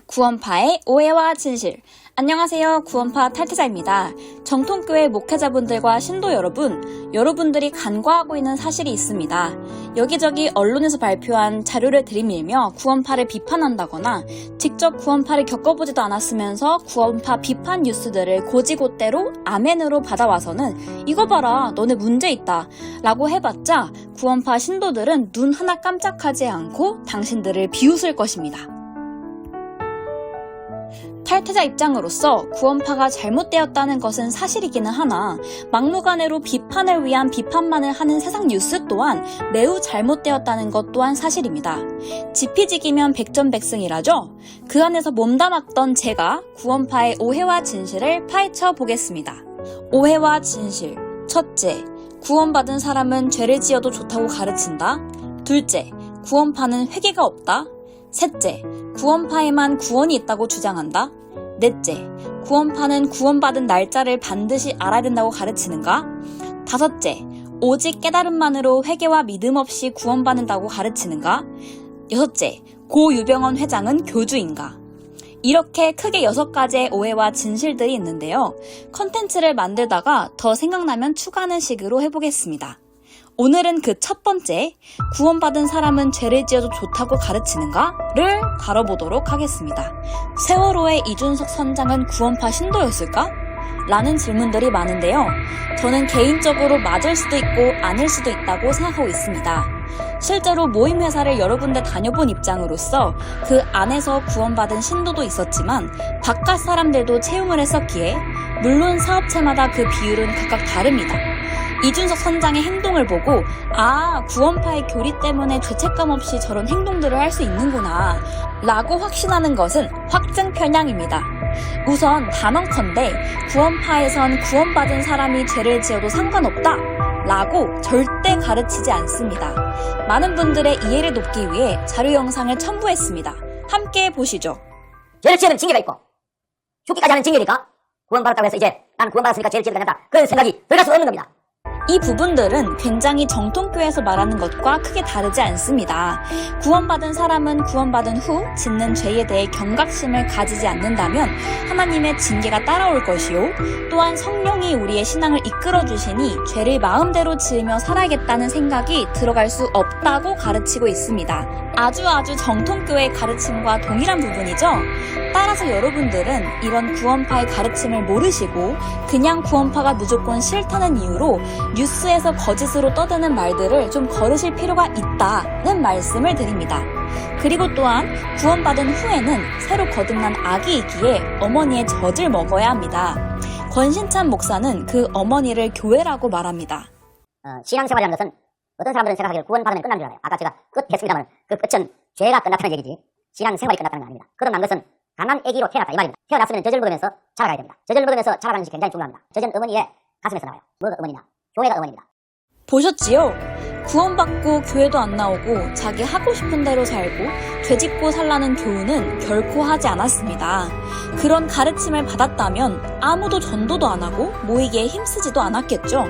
구원파의 오해와 진실. 안녕하세요. 구원파 탈퇴자입니다. 정통교회 목회자분들과 신도 여러분, 여러분들이 간과하고 있는 사실이 있습니다. 여기저기 언론에서 발표한 자료를 들이밀며 구원파를 비판한다거나 직접 구원파를 겪어보지도 않았으면서 구원파 비판 뉴스들을 고지고대로 아멘으로 받아와서는 이거 봐라, 너네 문제 있다 라고 해봤자 구원파 신도들은 눈 하나 깜짝하지 않고 당신들을 비웃을 것입니다. 탈퇴자 입장으로서 구원파가 잘못되었다는 것은 사실이기는 하나 막무가내로 비판을 위한 비판만을 하는 세상 뉴스 또한 매우 잘못되었다는 것 또한 사실입니다. 지피지기면 백전백승이라죠? 그 안에서 몸담았던 제가 구원파의 오해와 진실을 파헤쳐 보겠습니다. 오해와 진실. 첫째, 구원받은 사람은 죄를 지어도 좋다고 가르친다. 둘째, 구원파는 회개가 없다. 셋째, 구원파에만 구원이 있다고 주장한다. 넷째, 구원파는 구원받은 날짜를 반드시 알아야 된다고 가르치는가? 다섯째, 오직 깨달음만으로 회개와 믿음 없이 구원받는다고 가르치는가? 여섯째, 고 유병헌 회장은 교주인가? 이렇게 크게 6가지의 오해와 진실들이 있는데요. 컨텐츠를 만들다가 더 생각나면 추가하는 식으로 해보겠습니다. 오늘은 그 첫 번째, 구원받은 사람은 죄를 지어도 좋다고 가르치는가?를 다뤄보도록 하겠습니다. 세월호의 이준석 선장은 구원파 신도였을까? 라는 질문들이 많은데요. 저는 개인적으로 맞을 수도 있고 아닐 수도 있다고 생각하고 있습니다. 실제로 모임회사를 여러 군데 다녀본 입장으로서 그 안에서 구원받은 신도도 있었지만 바깥 사람들도 채용을 했었기에 물론 사업체마다 그 비율은 각각 다릅니다. 이준석 선장의 행동을 보고 구원파의 교리 때문에 죄책감 없이 저런 행동들을 할 수 있는구나 라고 확신하는 것은 확증 편향입니다. 우선 단언컨대 구원파에선 구원받은 사람이 죄를 지어도 상관없다 라고 절대 가르치지 않습니다. 많은 분들의 이해를 돕기 위해 자료 영상을 첨부했습니다. 함께 보시죠. 죄를 지으면 징계가 있고 죽기까지 하는 징계니까 구원받았다고 해서 이제 난 구원받았으니까 죄를 지어도 된다 그런 생각이 들어갈 수 없는 겁니다. 이 부분들은 굉장히 정통교회에서 말하는 것과 크게 다르지 않습니다. 구원받은 사람은 구원받은 후 짓는 죄에 대해 경각심을 가지지 않는다면 하나님의 징계가 따라올 것이요. 또한 성령이 우리의 신앙을 이끌어주시니 죄를 마음대로 지으며 살아야겠다는 생각이 들어갈 수 없다고 가르치고 있습니다. 아주 정통교회의 가르침과 동일한 부분이죠. 따라서 여러분들은 이런 구원파의 가르침을 모르시고 그냥 구원파가 무조건 싫다는 이유로 뉴스에서 거짓으로 떠드는 말들을 좀 거르실 필요가 있다는 말씀을 드립니다. 그리고 또한 구원받은 후에는 새로 거듭난 아기이기에 어머니의 젖을 먹어야 합니다. 권신찬 목사는 그 어머니를 교회라고 말합니다. 신앙생활이라는 것은 어떤 사람들은 생각하기를 구원받으면 끝난 줄 알아요. 아까 제가 끝했습니다만 그 끝은 죄가 끝났다는 얘기지 신앙생활이 끝났다는 건 아닙니다. 그러나 그것은 강한 아기로 태어났다 이 말입니다. 태어났으면 젖을 먹으면서 자라가야 됩니다. 젖을 먹으면서 자라가는 것이 굉장히 중요합니다. 젖은 어머니의 가슴에서 나와요. 뭐가 어머니냐? 교회가 어머니입니다. 보셨지요? 구원받고 교회도 안 나오고 자기 하고 싶은 대로 살고 죄짓고 살라는 교훈은 결코 하지 않았습니다. 그런 가르침을 받았다면 아무도 전도도 안 하고 모이기에 힘쓰지도 않았겠죠.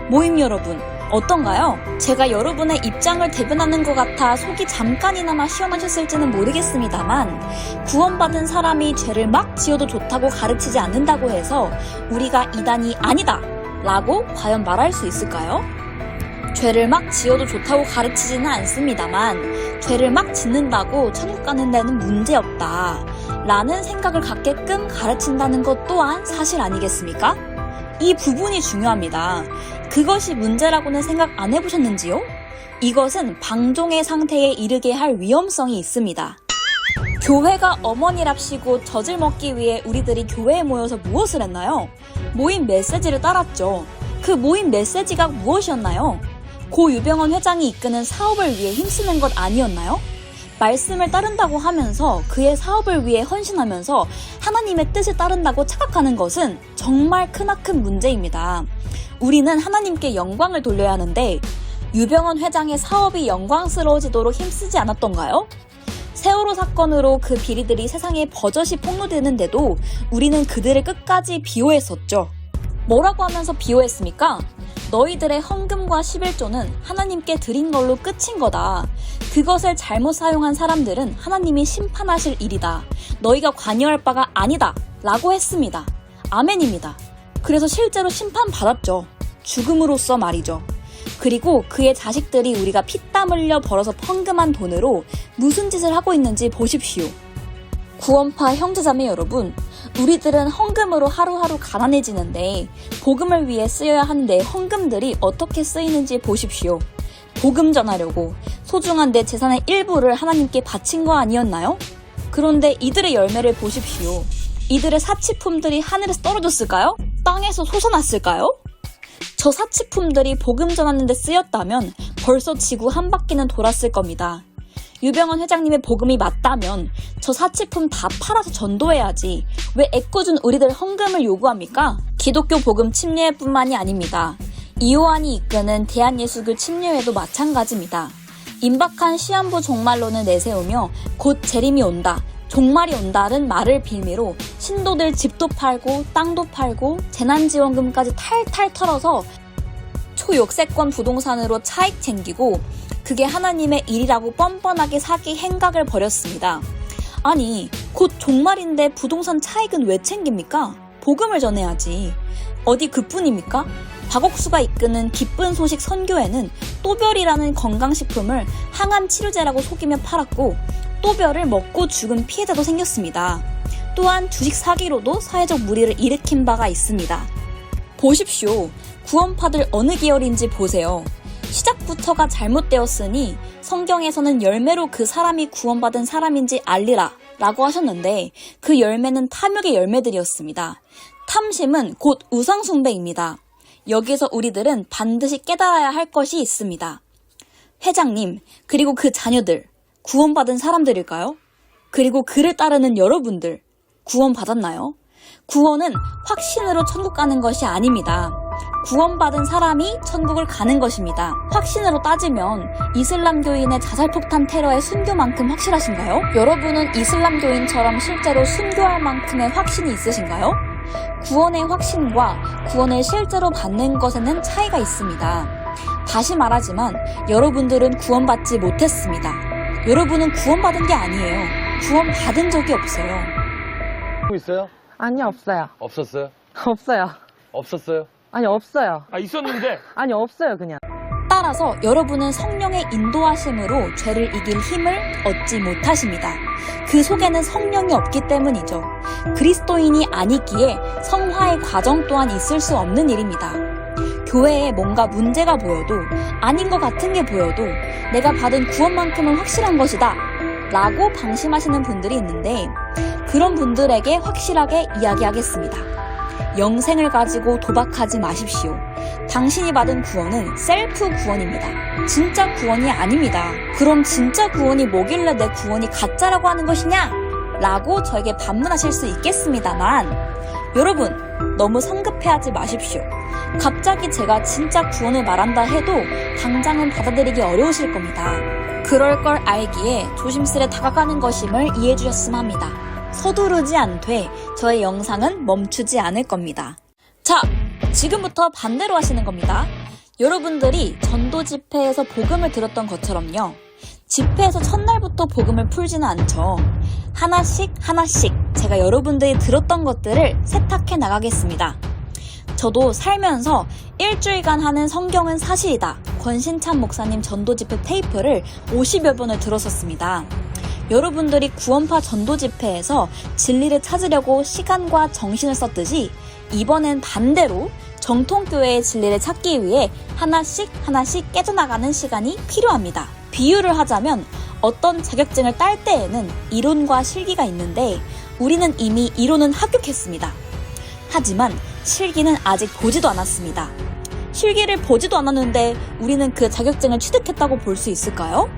모임 여러분, 어떤가요? 제가 여러분의 입장을 대변하는 것 같아 속이 잠깐이나마 시원하셨을지는 모르겠습니다만 구원받은 사람이 죄를 막 지어도 좋다고 가르치지 않는다고 해서 우리가 이단이 아니다 라고 과연 말할 수 있을까요? 죄를 막 지어도 좋다고 가르치지는 않습니다만 죄를 막 짓는다고 천국 가는 데는 문제없다 라는 생각을 갖게끔 가르친다는 것 또한 사실 아니겠습니까? 이 부분이 중요합니다. 그것이 문제라고는 생각 안 해보셨는지요? 이것은 방종의 상태에 이르게 할 위험성이 있습니다. 교회가 어머니랍시고 젖을 먹기 위해 우리들이 교회에 모여서 무엇을 했나요? 모임 메시지를 따랐죠. 그 모임 메시지가 무엇이었나요? 고 유병헌 회장이 이끄는 사업을 위해 힘쓰는 것 아니었나요? 말씀을 따른다고 하면서 그의 사업을 위해 헌신하면서 하나님의 뜻을 따른다고 착각하는 것은 정말 크나큰 문제입니다. 우리는 하나님께 영광을 돌려야 하는데 유병헌 회장의 사업이 영광스러워지도록 힘쓰지 않았던가요? 세월호 사건으로 그 비리들이 세상에 버젓이 폭로되는데도 우리는 그들을 끝까지 비호했었죠. 뭐라고 하면서 비호했습니까? 너희들의 헌금과 11조는 하나님께 드린 걸로 끝인 거다. 그것을 잘못 사용한 사람들은 하나님이 심판하실 일이다. 너희가 관여할 바가 아니다. 라고 했습니다. 아멘입니다. 그래서 실제로 심판받았죠. 죽음으로써 말이죠. 그리고 그의 자식들이 우리가 피땀 흘려 벌어서 펑금한 돈으로 무슨 짓을 하고 있는지 보십시오. 구원파 형제자매 여러분, 우리들은 헌금으로 하루하루 가난해지는데 복음을 위해 쓰여야 하는 내 헌금들이 어떻게 쓰이는지 보십시오. 복음 전하려고 소중한 내 재산의 일부를 하나님께 바친 거 아니었나요? 그런데 이들의 열매를 보십시오. 이들의 사치품들이 하늘에서 떨어졌을까요? 땅에서 솟아났을까요? 저 사치품들이 복음 전하는 데 쓰였다면 벌써 지구 한 바퀴는 돌았을 겁니다. 유병헌 회장님의 복음이 맞다면 저 사치품 다 팔아서 전도해야지 왜 애꿎은 우리들 헌금을 요구합니까? 기독교 복음 침례뿐만이 아닙니다. 이호환이 이끄는 대한예수교 침례회도 마찬가지입니다. 임박한 시한부 종말론을 내세우며 곧 재림이 온다, 종말이 온다는 말을 빌미로 신도들 집도 팔고 땅도 팔고 재난지원금까지 탈탈 털어서 초역세권 부동산으로 차익 챙기고 그게 하나님의 일이라고 뻔뻔하게 사기 행각을 벌였습니다. 아니, 곧 종말인데 부동산 차익은 왜 챙깁니까? 복음을 전해야지. 어디 그뿐입니까? 박옥수가 이끄는 기쁜 소식 선교회는 또별이라는 건강식품을 항암 치료제라고 속이며 팔았고 또별을 먹고 죽은 피해자도 생겼습니다. 또한 주식 사기로도 사회적 물의를 일으킨 바가 있습니다. 보십시오. 구원파들 어느 계열인지 보세요. 시작부터가 잘못되었으니 성경에서는 열매로 그 사람이 구원받은 사람인지 알리라 라고 하셨는데 그 열매는 탐욕의 열매들이었습니다. 탐심은 곧 우상숭배입니다. 여기서 우리들은 반드시 깨달아야 할 것이 있습니다. 회장님, 그리고 그 자녀들, 구원받은 사람들일까요? 그리고 그를 따르는 여러분들, 구원받았나요? 구원은 확신으로 천국 가는 것이 아닙니다. 구원받은 사람이 천국을 가는 것입니다. 확신으로 따지면 이슬람교인의 자살폭탄 테러의 순교만큼 확실하신가요? 여러분은 이슬람교인처럼 실제로 순교할 만큼의 확신이 있으신가요? 구원의 확신과 구원을 실제로 받는 것에는 차이가 있습니다. 다시 말하지만 여러분들은 구원받지 못했습니다. 여러분은 구원받은 게 아니에요. 구원받은 적이 없어요. 있어요? 아니요, 없어요. 없었어요? 없어요. 없었어요? 아니, 없어요. 아, 있었는데. 아니, 없어요, 그냥. 따라서 여러분은 성령의 인도하심으로 죄를 이길 힘을 얻지 못하십니다. 그 속에는 성령이 없기 때문이죠. 그리스도인이 아니기에 성화의 과정 또한 있을 수 없는 일입니다. 교회에 뭔가 문제가 보여도 아닌 것 같은 게 보여도 내가 받은 구원만큼은 확실한 것이다 라고 방심하시는 분들이 있는데 그런 분들에게 확실하게 이야기하겠습니다. 영생을 가지고 도박하지 마십시오. 당신이 받은 구원은 셀프 구원입니다. 진짜 구원이 아닙니다. 그럼 진짜 구원이 뭐길래 내 구원이 가짜라고 하는 것이냐? 라고 저에게 반문하실 수 있겠습니다만 여러분, 너무 성급해하지 마십시오. 갑자기 제가 진짜 구원을 말한다 해도 당장은 받아들이기 어려우실 겁니다. 그럴 걸 알기에 조심스레 다가가는 것임을 이해해 주셨으면 합니다. 서두르지 않되 저의 영상은 멈추지 않을 겁니다. 자, 지금부터 반대로 하시는 겁니다. 여러분들이 전도 집회에서 복음을 들었던 것처럼요. 집회에서 첫날부터 복음을 풀지는 않죠. 하나씩 제가 여러분들이 들었던 것들을 세탁해 나가겠습니다. 저도 살면서 일주일간 하는 성경은 사실이다. 권신찬 목사님 전도 집회 테이프를 50여 번을 들었었습니다. 여러분들이 구원파 전도 집회에서 진리를 찾으려고 시간과 정신을 썼듯이 이번엔 반대로 정통교회의 진리를 찾기 위해 하나씩 깨져나가는 시간이 필요합니다. 비유를 하자면 어떤 자격증을 딸 때에는 이론과 실기가 있는데 우리는 이미 이론은 합격했습니다. 하지만 실기는 아직 보지도 않았습니다. 실기를 보지도 않았는데 우리는 그 자격증을 취득했다고 볼 수 있을까요?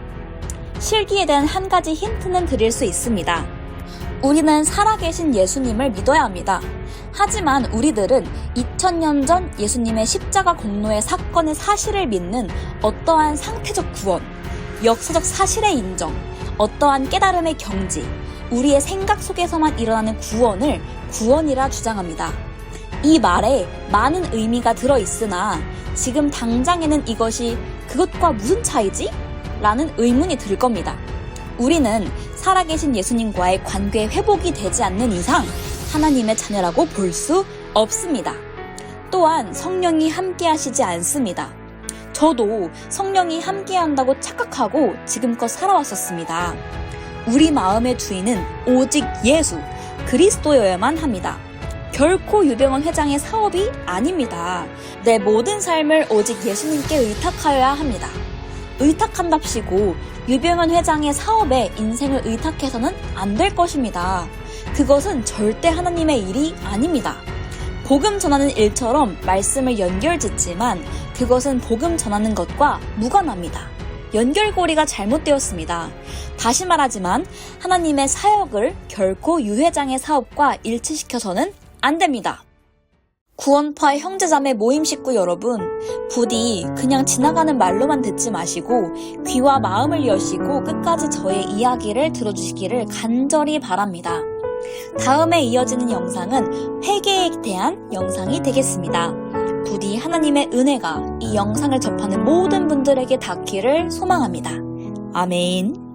실기에 대한 한 가지 힌트는 드릴 수 있습니다. 우리는 살아계신 예수님을 믿어야 합니다. 하지만 우리들은 2000년 전 예수님의 십자가 공로의 사건의 사실을 믿는 어떠한 상태적 구원, 역사적 사실의 인정, 어떠한 깨달음의 경지, 우리의 생각 속에서만 일어나는 구원을 구원이라 주장합니다. 이 말에 많은 의미가 들어있으나 지금 당장에는 이것이 그것과 무슨 차이지? 라는 의문이 들 겁니다. 우리는 살아계신 예수님과의 관계 회복이 되지 않는 이상 하나님의 자녀라고 볼 수 없습니다. 또한 성령이 함께 하시지 않습니다. 저도 성령이 함께 한다고 착각하고 지금껏 살아왔었습니다. 우리 마음의 주인은 오직 예수, 그리스도여야만 합니다. 결코 유병헌 회장의 사업이 아닙니다. 내 모든 삶을 오직 예수님께 의탁하여야 합니다. 의탁한답시고 유병헌 회장의 사업에 인생을 의탁해서는 안 될 것입니다. 그것은 절대 하나님의 일이 아닙니다. 복음 전하는 일처럼 말씀을 연결짓지만 그것은 복음 전하는 것과 무관합니다. 연결고리가 잘못되었습니다. 다시 말하지만 하나님의 사역을 결코 유 회장의 사업과 일치시켜서는 안 됩니다. 구원파 형제자매 모임 식구 여러분, 부디 그냥 지나가는 말로만 듣지 마시고 귀와 마음을 여시고 끝까지 저의 이야기를 들어주시기를 간절히 바랍니다. 다음에 이어지는 영상은 회개에 대한 영상이 되겠습니다. 부디 하나님의 은혜가 이 영상을 접하는 모든 분들에게 닿기를 소망합니다. 아멘.